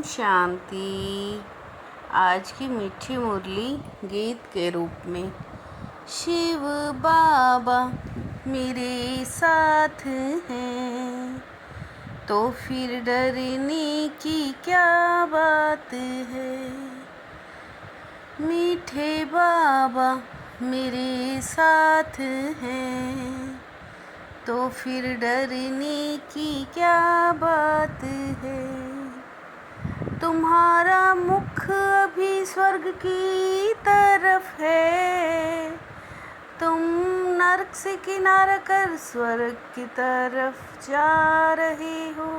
शांति। आज की मीठी मुरली गीत के रूप में। शिव बाबा मेरे साथ हैं तो फिर डरने की क्या बात है। मीठे बाबा मेरे साथ हैं तो फिर डरने की क्या बात है। तुम्हारा मुख अभी स्वर्ग की तरफ है, तुम नरक से किनारा कर स्वर्ग की तरफ जा रहे हो।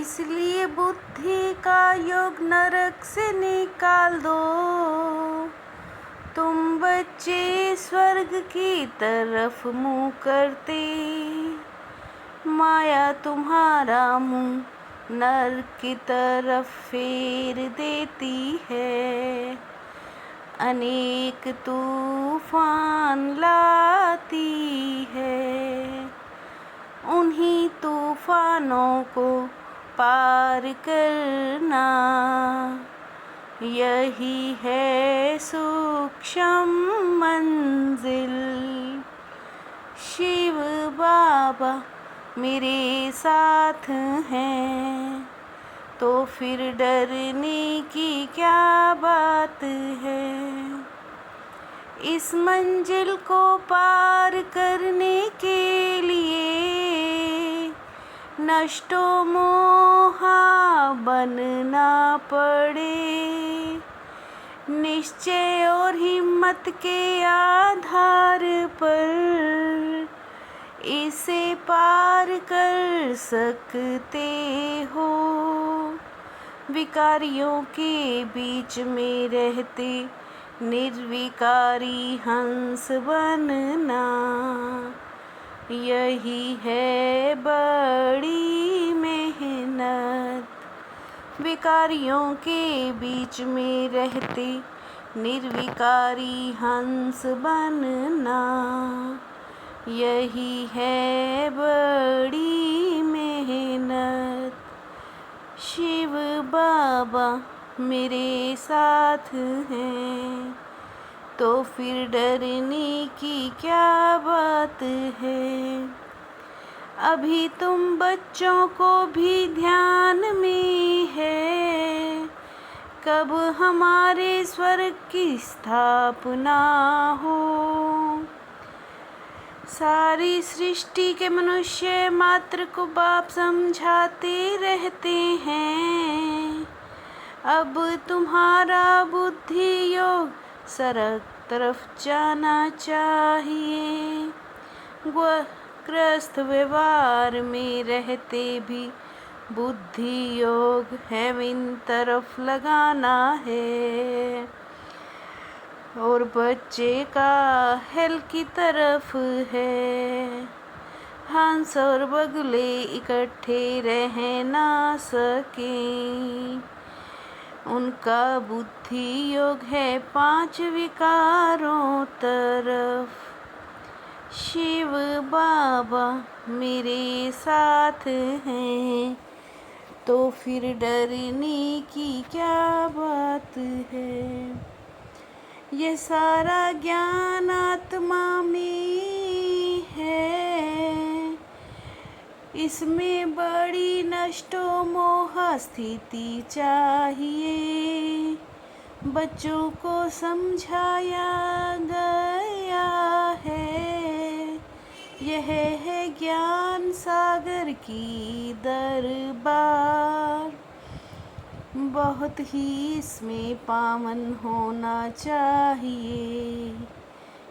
इसलिए बुद्धि का योग नरक से निकाल दो। तुम बच्चे स्वर्ग की तरफ मुँह करते, माया तुम्हारा मुँह नरक की तरफ फेर देती है। अनेक तूफान लाती है, उन्हीं तूफानों को पार करना यही है सूक्ष्म मंजिल। शिव बाबा मेरे साथ हैं तो फिर डरने की क्या बात है। इस मंजिल को पार करने के लिए नष्टो मोहा बनना पड़े। निश्चय और हिम्मत के आधार पर इसे पार कर सकते हो। विकारियों के बीच में रहते निर्विकारी हंस बनना यही है बड़ी मेहनत। विकारियों के बीच में रहते निर्विकारी हंस बनना यही है बड़ी मेहनत। शिव बाबा मेरे साथ हैं तो फिर डरने की क्या बात है। अभी तुम बच्चों को भी ध्यान में है, कब हमारे स्वर्ग की स्थापना हो। सारी सृष्टि के मनुष्य मात्र को बाप समझाते रहते हैं। अब तुम्हारा बुद्धि योग सरक तरफ जाना चाहिए। ग्रस्त व्यवहार में रहते भी बुद्धि योग हेवन तरफ लगाना है और बच्चे का हेल की तरफ है। हंस और बगुले इकट्ठे रह ना सके, उनका बुद्धि योग है 5 विकारों तरफ। शिव बाबा मेरे साथ हैं तो फिर डरने की क्या बात है। ये सारा ज्ञान आत्मा में है, इसमें बड़ी नष्टो मोह स्थिति चाहिए। बच्चों को समझाया गया है, यह है ज्ञान सागर की दरबार। बहुत ही इसमें पावन होना चाहिए।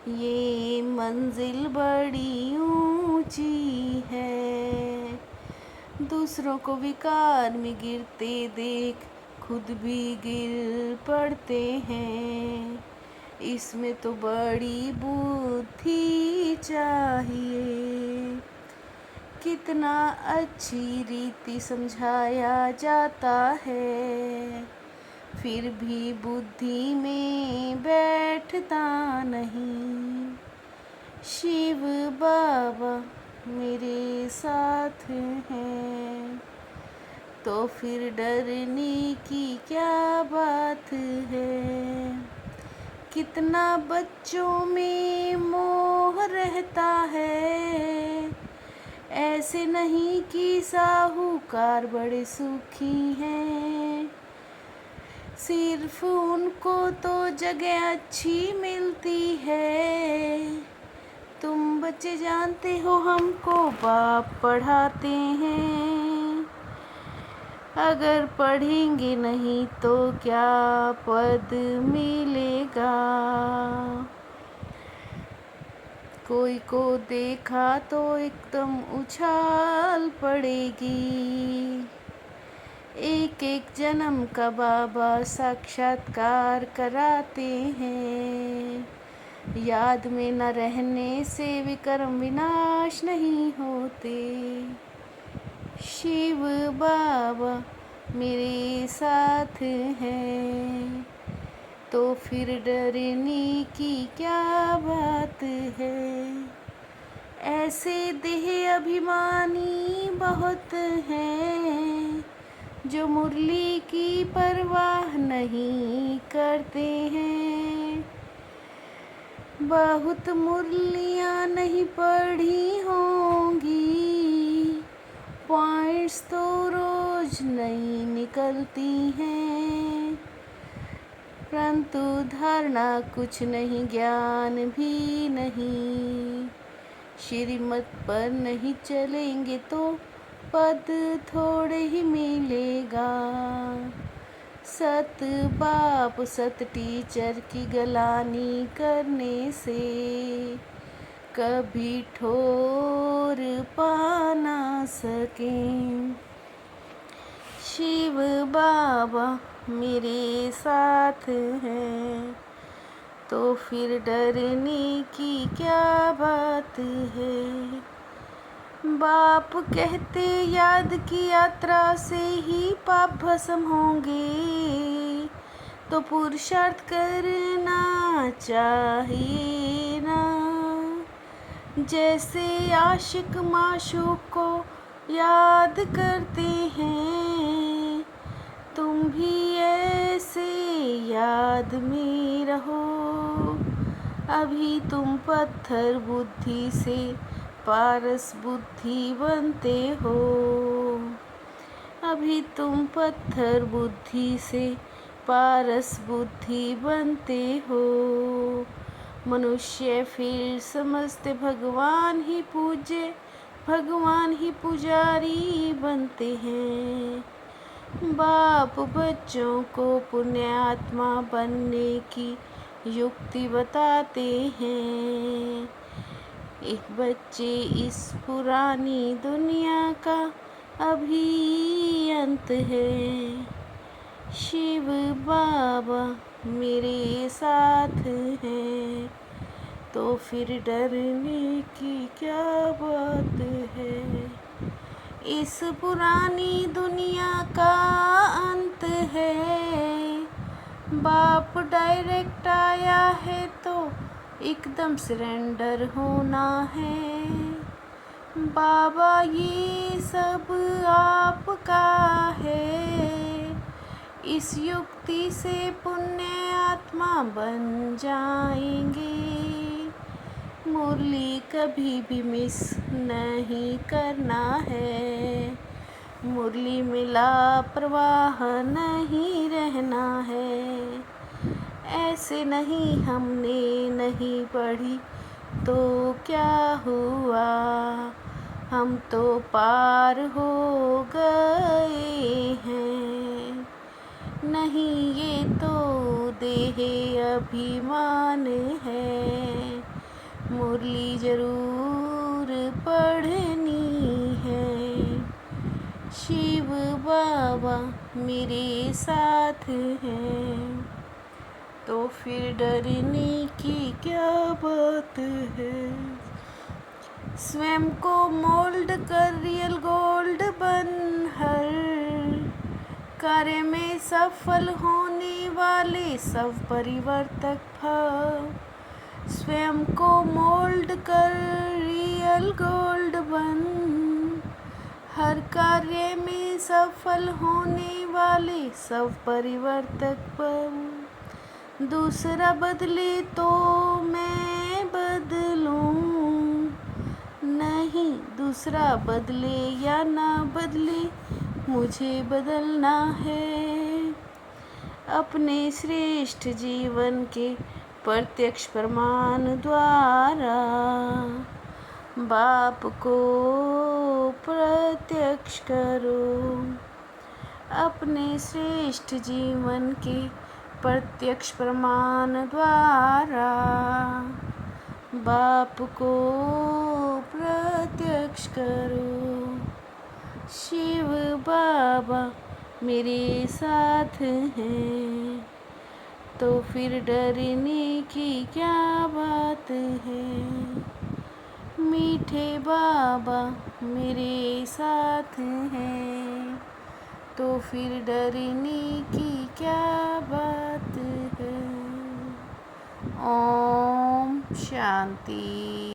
ये मंजिल बड़ी ऊंची है, दूसरों को विकार में गिरते देख खुद भी गिर पड़ते हैं। इसमें तो बड़ी बुद्धि चाहिए। कितना अच्छी रीति समझाया जाता है, फिर भी बुद्धि में बैठता नहीं। शिव बाबा मेरे साथ हैं तो फिर डरने की क्या बात है। कितना बच्चों में मोह रहता है, ऐसे नहीं कि साहूकार बड़े सुखी हैं। सिर्फ उनको तो जगह अच्छी मिलती है। तुम बच्चे जानते हो हमको बाप पढ़ाते हैं। अगर पढ़ेंगे नहीं तो क्या पद मिलेगा। कोई को देखा तो एकदम उछाल पड़ेगी। एक एक जन्म का बाबा साक्षात्कार कराते हैं। याद में न रहने से विकर्म विनाश नहीं होते। शिव बाबा मेरे साथ हैं, तो फिर डरने की क्या बात है। ऐसे देह अभिमानी बहुत हैं, जो मुरली की परवाह नहीं करते हैं। बहुत मुरलियाँ नहीं पढ़ी होंगी, पॉइंट्स तो रोज नई निकलती हैं। परंतु धारणा कुछ नहीं, ज्ञान भी नहीं। श्रीमत पर नहीं चलेंगे तो पद थोड़े ही मिलेगा। सत बाप सत टीचर की गलानी करने से कभी ठोर पा ना सकें। शिव बाबा मेरे साथ हैं, तो फिर डरने की क्या बात है। बाप कहते याद की यात्रा से ही पाप भस्म होंगे, तो पुरुषार्थ करना चाहिए ना। जैसे आशिक माशूक को याद करते हैं, तुम भी ऐसे याद में रहो। अभी तुम पत्थर बुद्धि से पारस बुद्धि बनते हो। अभी तुम पत्थर बुद्धि से पारस बुद्धि बनते हो। मनुष्य फिर समझते भगवान ही पूजे, भगवान ही पुजारी बनते हैं। बाप बच्चों को पुण्यात्मा बनने की युक्ति बताते हैं। एक बच्चे इस पुरानी दुनिया का अभी अंत है। शिव बाबा मेरे साथ हैं, तो फिर डरने की क्या बात है। इस पुरानी दुनिया का अंत है। बाप डायरेक्ट आया है तो एकदम सरेंडर होना है। बाबा ये सब आपका है। इस युक्ति से पुण्य आत्मा बन जाएंगे। मुरली कभी भी मिस नहीं करना है। मुरली में लापरवाह नहीं रहना है। ऐसे नहीं हमने नहीं पढ़ी तो क्या हुआ, हम तो पार हो गए हैं। नहीं ये तो देह अभिमान है। मुरली जरूर पढ़नी है। शिव बाबा मेरे साथ हैं, तो फिर डरने की क्या बात है। स्वयं को मोल्ड कर रियल गोल्ड बन, हर कार्य में सफल होने वाले सब परिवर्तक भाव। स्वयं को मोल्ड कर रियल गोल्ड बन, हर कार्य में सफल होने वाले सब परिवर्तक प्रभु। दूसरा बदले तो मैं बदलूं नहीं, दूसरा बदले या ना बदले मुझे बदलना है। अपने श्रेष्ठ जीवन के प्रत्यक्ष प्रमाण द्वारा बाप को प्रत्यक्ष करो। अपने श्रेष्ठ जीवन के प्रत्यक्ष प्रमाण द्वारा बाप को प्रत्यक्ष करो। शिव बाबा मेरे साथ हैं, तो फिर डरने की क्या बात है। मीठे बाबा मेरे साथ हैं, तो फिर डरने की क्या बात है। ओम शांति।